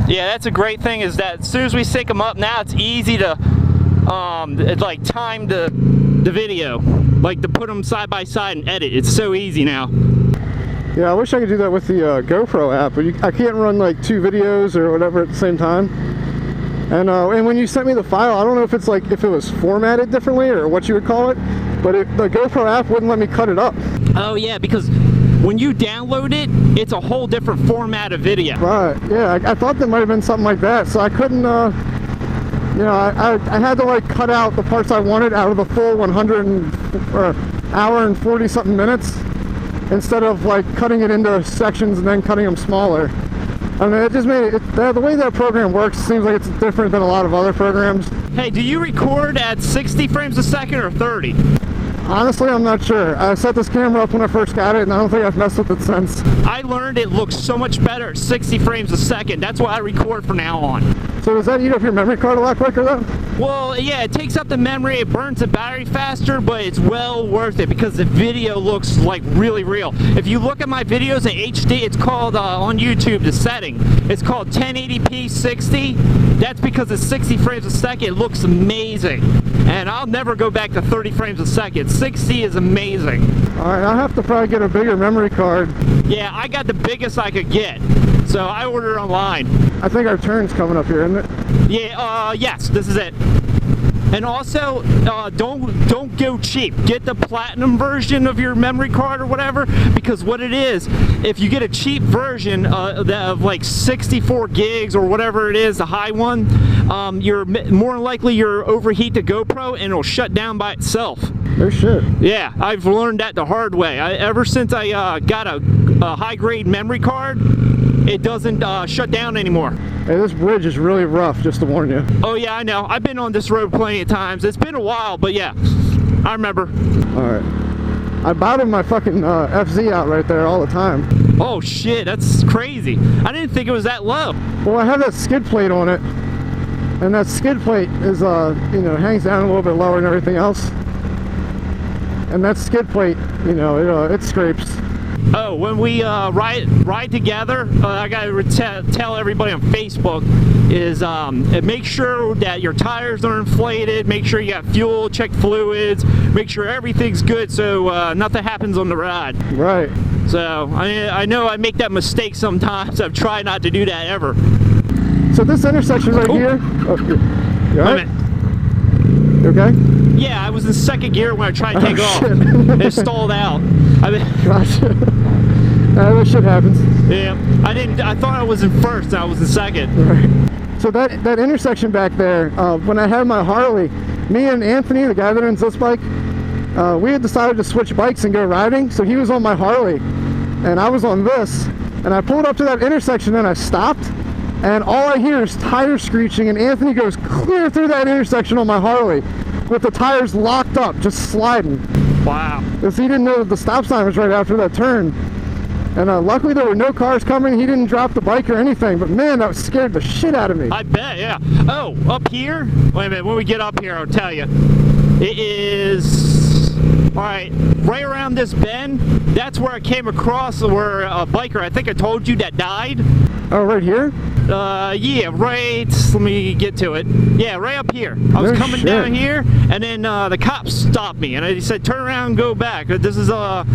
Yeah, that's a great thing, is that as soon as we sync them up now, it's easy to like time the video, like to put them side by side and edit. It's so easy now. Yeah, I wish I could do that with the GoPro app, but I can't run like 2 videos or whatever at the same time. And when you sent me the file, I don't know if it's like if it was formatted differently or what you would call it, but the GoPro app wouldn't let me cut it up. Oh yeah, because when you download it, it's a whole different format of video. Right. Yeah, I thought there might have been something like that, so I couldn't. You know, I had to like cut out the parts I wanted out of the full 100 hour and 40 something minutes, instead of like cutting it into sections and then cutting them smaller. I mean, it just made it, the way that program works seems like it's different than a lot of other programs. Hey, do you record at 60 frames a second or 30? Honestly, I'm not sure. I set this camera up when I first got it, and I don't think I've messed with it since. I learned it looks so much better at 60 frames a second. That's what I record from now on. So does that eat up your memory card a lot quicker though? Well, yeah, it takes up the memory, it burns the battery faster, but it's well worth it because the video looks like really real. If you look at my videos in HD, it's called, on YouTube, the setting, it's called 1080p 60. That's because it's 60 frames a second. It looks amazing. And I'll never go back to 30 frames a second. 60 is amazing. Alright, I'll have to probably get a bigger memory card. Yeah, I got the biggest I could get. So I ordered online. I think our turn's coming up here, isn't it? Yeah, yes, this is it. And also, don't go cheap. Get the platinum version of your memory card or whatever, because what it is, if you get a cheap version of like 64 gigs or whatever it is, the high one, you're more likely you'll overheat the GoPro and it'll shut down by itself. Oh shit. Yeah, I've learned that the hard way. Ever since I got a high-grade memory card, it doesn't shut down anymore. Hey, this bridge is really rough, just to warn you. Oh yeah, I know. I've been on this road plenty of times. It's been a while, but yeah, I remember. Alright. I bottom my fucking FZ out right there all the time. Oh shit, that's crazy. I didn't think it was that low. Well, I have that skid plate on it, and that skid plate is, you know, hangs down a little bit lower than everything else. And that skid plate, you know, it scrapes. Oh, when we ride together, I gotta tell everybody on Facebook is make sure that your tires are inflated, make sure you got fuel, check fluids, make sure everything's good so nothing happens on the ride. Right. So I know I make that mistake sometimes. I've tried not to do that ever. So this intersection right here. Oh, you all right? You okay? Yeah, I was in second gear when I tried to take off. It stalled out. Gotcha. This shit happens. Yeah, I thought I was in first and I was in second. Right. So that intersection back there, when I had my Harley, me and Anthony, the guy that owns this bike, we had decided to switch bikes and go riding. So he was on my Harley and I was on this, and I pulled up to that intersection and I stopped, and all I hear is tires screeching, and Anthony goes clear through that intersection on my Harley with the tires locked up, just sliding. Wow. Because he didn't know that the stop sign was right after that turn. And luckily there were no cars coming. He didn't drop the bike or anything, but man, that scared the shit out of me. I bet, yeah. Oh, up here? Wait a minute, when we get up here, I'll tell you. It is, all right around this bend, that's where I came across where a biker, I think I told you, that died. Oh, right here? Yeah, right, let me get to it. Yeah, right up here. I was coming down here, and then the cops stopped me, and he said, turn around and go back. This is a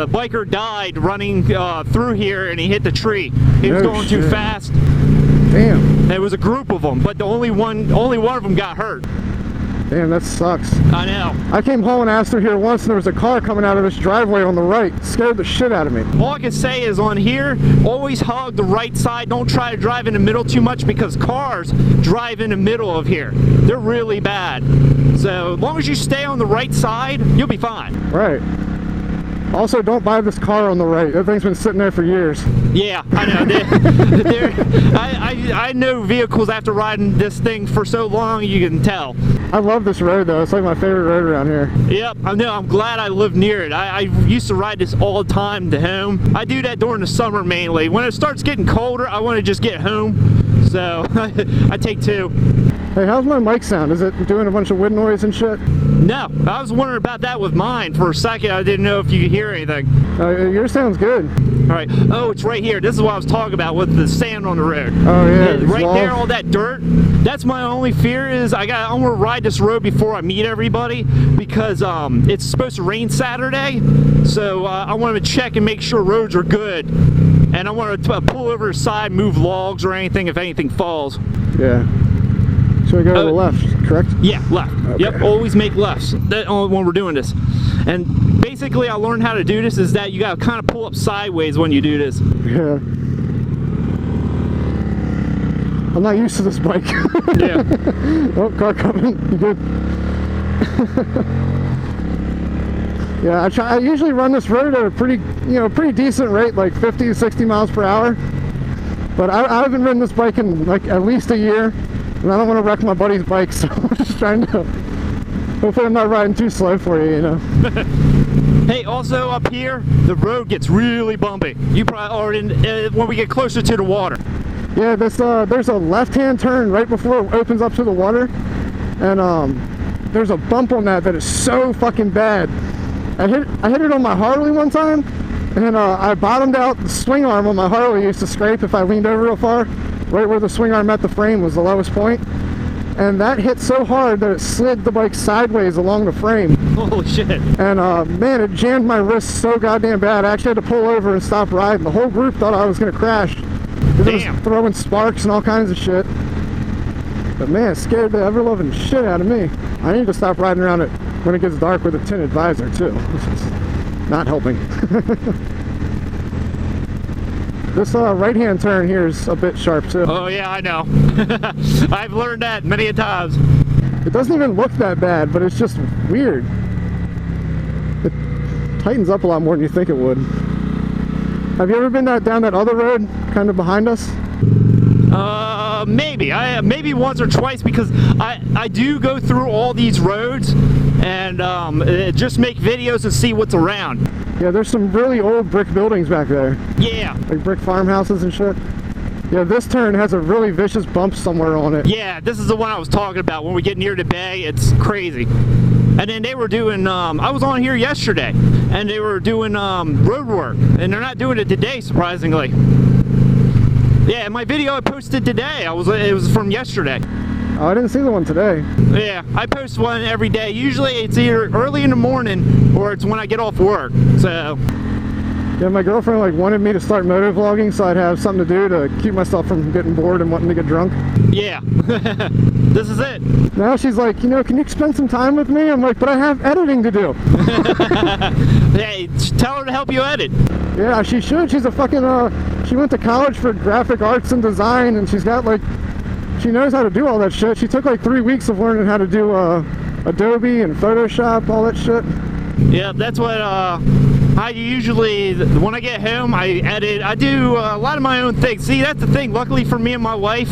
biker died running through here, and he hit the tree. He was going too fast. Damn. There was a group of them, but only one of them got hurt. Damn, that sucks. I know. I came hauling ass through here once, and there was a car coming out of this driveway on the right. It scared the shit out of me. All I can say is on here, always hog the right side. Don't try to drive in the middle too much, because cars drive in the middle of here. They're really bad. So as long as you stay on the right side, you'll be fine. Right. Also, don't buy this car on the right. That thing's been sitting there for years. Yeah, I know. I know vehicles after riding this thing for so long, you can tell. I love this road though. It's like my favorite road around here. Yep, I know. I'm glad I live near it. I used to ride this all the time to home. I do that during the summer mainly. When it starts getting colder, I want to just get home. So I take two. Hey, how's my mic sound? Is it doing a bunch of wind noise and shit? No, I was wondering about that with mine for a second. I didn't know if you could hear anything. Yours sounds good. All right. Oh, it's right here. This is what I was talking about with the sand on the road. Oh yeah. Right there, all that dirt. That's my only fear is I want to ride this road before I meet everybody because it's supposed to rain Saturday. So I want to check and make sure roads are good. And I want to pull over the side, move logs or anything if anything falls. Yeah. So I go to the left, correct? Yeah, left. Okay. Yep, always make lefts when we're doing this. And basically I learned how to do this is that you got to kind of pull up sideways when you do this. Yeah. I'm not used to this bike. Yeah. Oh, car coming. You good? Yeah, I usually run this road at a pretty decent rate, like 50 to 60 miles per hour. But I haven't ridden this bike in like at least a year, and I don't want to wreck my buddy's bike, so I'm just trying to. Hopefully, I'm not riding too slow for you, you know. Hey, also up here, the road gets really bumpy. You probably already when we get closer to the water. Yeah, there's a left-hand turn right before it opens up to the water, and there's a bump on that is so fucking bad. I hit it on my Harley one time, and then I bottomed out. The swing arm on my Harley used to scrape if I leaned over real far. Right where the swing arm met the frame was the lowest point, and that hit so hard that it slid the bike sideways along the frame. Holy shit. And man, it jammed my wrist so goddamn bad. I actually had to pull over and stop riding. The whole group thought I was gonna crash. It was throwing sparks and all kinds of shit. But man, it scared the ever-loving shit out of me. I need to stop riding around it when it gets dark with a tinted visor too. This is not helping. This right-hand turn here is a bit sharp too. Oh yeah, I know. I've learned that many a times. It doesn't even look that bad, but it's just weird. It tightens up a lot more than you think it would. Have you ever been down that other road, kind of behind us? Maybe. Maybe once or twice because I do go through all these roads and just make videos and see what's around. Yeah, there's some really old brick buildings back there. Yeah. Like brick farmhouses and shit. Yeah, this turn has a really vicious bump somewhere on it. Yeah, this is the one I was talking about. When we get near the bay, it's crazy. And then they were doing, I was on here yesterday, and they were doing road work. And they're not doing it today, surprisingly. Yeah, my video I posted today, it was from yesterday. Oh, I didn't see the one today. Yeah, I post one every day. Usually it's either early in the morning or it's when I get off work. So yeah, my girlfriend like wanted me to start motovlogging so I'd have something to do to keep myself from getting bored and wanting to get drunk. Yeah. This is it. Now she's like, you know, can you spend some time with me? I'm like, but I have editing to do. Hey, tell her to help you edit. Yeah, she should. She's a fucking she went to college for graphic arts and design, and she's got like, she knows how to do all that shit. She took like 3 weeks of learning how to do Adobe and Photoshop, all that shit. Yeah, that's what I usually, when I get home, I edit. I do a lot of my own things. See, that's the thing. Luckily for me and my wife,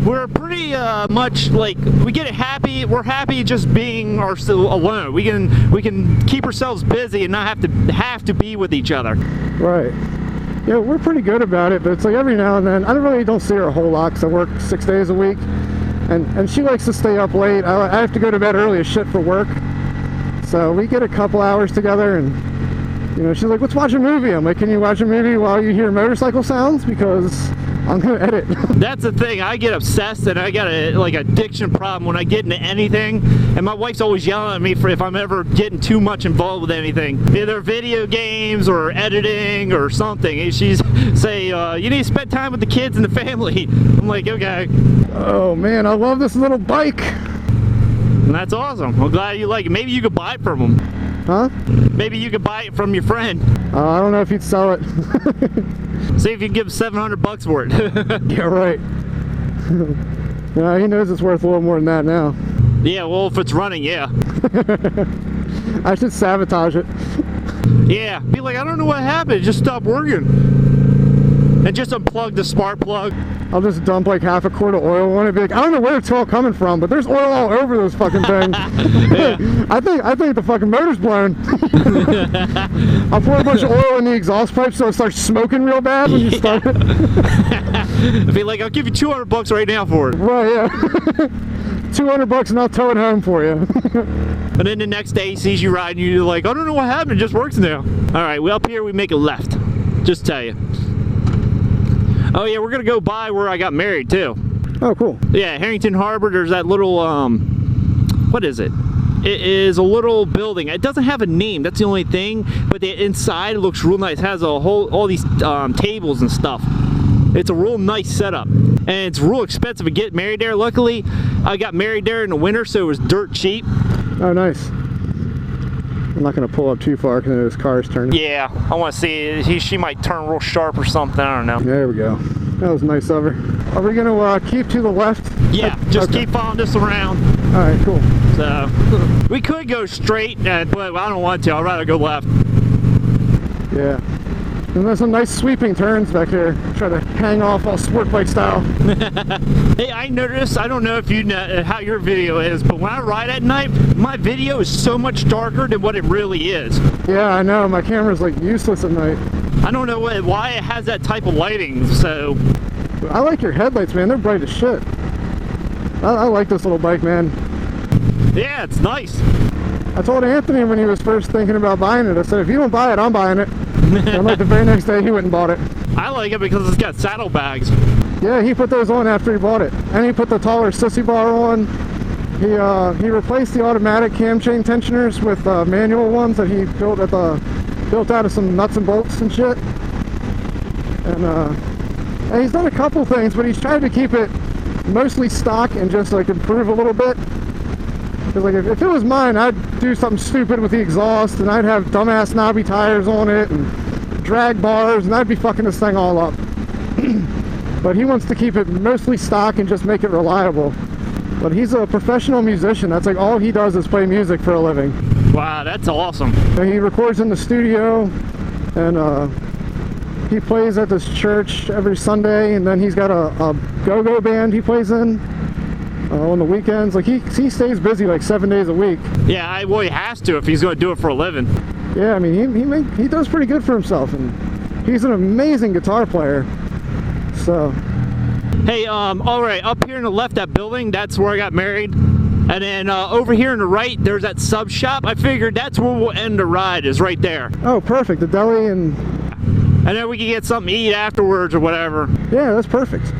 we're pretty much like, we get it happy. We're happy just being alone. We can keep ourselves busy and not have to be with each other. Right. Yeah, we're pretty good about it, but it's like every now and then, I really don't see her a whole lot because I work 6 days a week, and she likes to stay up late. I have to go to bed early as shit for work, so we get a couple hours together, and you know, she's like, let's watch a movie. I'm like, can you watch a movie while you hear motorcycle sounds? Because I'm gonna edit. That's the thing. I get obsessed, and I got a like addiction problem when I get into anything. And my wife's always yelling at me for if I'm ever getting too much involved with anything, either video games or editing or something. And she's say, you need to spend time with the kids and the family. I'm like, okay. Oh man, I love this little bike. And that's awesome. I'm glad you like it. Maybe you could buy it from him. Huh? Maybe you could buy it from your friend. I don't know if he'd sell it. See if you can give him $700 for it. Yeah, right. Yeah, he knows it's worth a little more than that now. Yeah, well, if it's running, yeah. I should sabotage it. Yeah, be like, I don't know what happened. It just stopped working. And just unplug the spark plug. I'll just dump like half a quart of oil on it. Be like, I don't know where it's all coming from, but there's oil all over this fucking thing. Yeah. I think the fucking motor's blown. I'll pour a bunch of oil in the exhaust pipe so it starts smoking real bad when you start it. I'd be like, I'll give you $200 right now for it. Right, yeah. $200 and I'll tow it home for you. And then the next day he sees you riding, you're like, I don't know what happened, it just works now. All right, well, up here we make a left. Just tell you. Oh yeah, we're gonna go by where I got married too. Oh, cool. Yeah, Harrington Harbor, there's that little, what is it? It is a little building. It doesn't have a name, that's the only thing, but the inside looks real nice. It has a whole, all these tables and stuff. It's a real nice setup. And it's real expensive to get married there. Luckily, I got married there in the winter, so it was dirt cheap. Oh, nice. I'm not gonna pull up too far because this car's turning. Yeah, I want to see. She might turn real sharp or something. I don't know. There we go. That was nice of her. Are we gonna keep to the left? Yeah, just keep following this around. All right, cool. So we could go straight, but I don't want to. I'd rather go left. Yeah. And there's some nice sweeping turns back here. Try to hang off all sport bike style. Hey, I noticed, I don't know if you know how your video is, but when I ride at night, my video is so much darker than what it really is. Yeah, I know. My camera's like useless at night. I don't know why it has that type of lighting, so. I like your headlights, man. They're bright as shit. I like this little bike, man. Yeah, it's nice. I told Anthony when he was first thinking about buying it, I said, if you don't buy it, I'm buying it. And like the very next day, he went and bought it. I like it because it's got saddlebags. Yeah, he put those on after he bought it. And he put the taller sissy bar on. He replaced the automatic cam chain tensioners with manual ones that he built out of some nuts and bolts and shit. And he's done a couple things, but he's tried to keep it mostly stock and just like improve a little bit. Because like if it was mine, I'd do something stupid with the exhaust, and I'd have dumbass knobby tires on it and drag bars, and I'd be fucking this thing all up. But he wants to keep it mostly stock and just make it reliable. But he's a professional musician. That's like all he does is play music for a living. Wow, that's awesome. And he records in the studio, and he plays at this church every Sunday, and then he's got a go-go band he plays in on the weekends. Like he stays busy like 7 days a week. Yeah, well, he has to if he's going to do it for a living. Yeah, I mean he does pretty good for himself, and he's an amazing guitar player. So. Hey, all right, up here in the left, that building, that's where I got married. And then over here on the right, there's that sub shop. I figured that's where we'll end the ride, is right there. Oh, perfect. The deli and then we can get something to eat afterwards or whatever. Yeah, that's perfect.